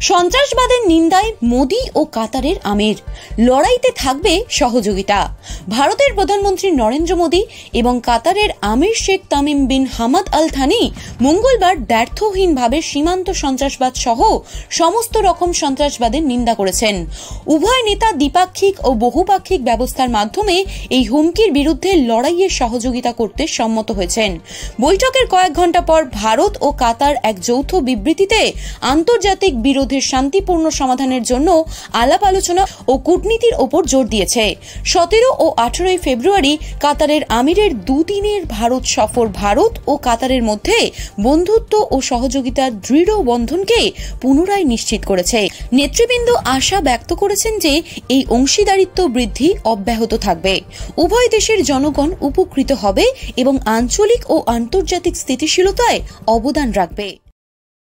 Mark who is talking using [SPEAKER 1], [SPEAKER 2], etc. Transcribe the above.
[SPEAKER 1] সন্ত্রাসবাদের নিন্দায় মোদি ও কাতারের আমির, লড়াইতে থাকবে সহযোগিতা। ভারতের প্রধানমন্ত্রী নরেন্দ্র মোদি এবং কাতারের আমির Sheikh Tamim bin Hamad Al Thani মঙ্গলবার দ্ব্যর্থহীনভাবে সীমান্ত সন্ত্রাসবাদ সহ সমস্ত রকম সন্ত্রাসবাদের নিন্দা করেছেন। উভয় নেতা দ্বিপাক্ষিক ও বহুপাক্ষিক ব্যবস্থার মাধ্যমে এই হুমকির বিরুদ্ধে লড়াইয়ে সহযোগিতা করতে সম্মত হয়েছেন। বৈঠকের কয়েক ঘন্টা পর ভারত ও কাতার এক যৌথ বিবৃতিতে আন্তর্জাতিক বিরোধের শান্তিপূর্ণ সমাধানের জন্য আলাপ আলোচনা ও কূটনীতির ওপর জোর দিয়েছে। 17 ও 18 ফেব্রুয়ারি কাতারের আমিরের দুদিনের ভারত সফর ভারত ও কাতারের মধ্যে বন্ধুত্ব ও সহযোগিতার দৃঢ় বন্ধনকে পুনরায় নিশ্চিত করেছে। নেতৃবৃন্দ আশা ব্যক্ত করেছেন যে এই অংশীদারিত্ব বৃদ্ধি অব্যাহত থাকবে, উভয় দেশের জনগণ উপকৃত হবে এবং আঞ্চলিক ও আন্তর্জাতিক স্থিতিশীলতায় অবদান রাখবে।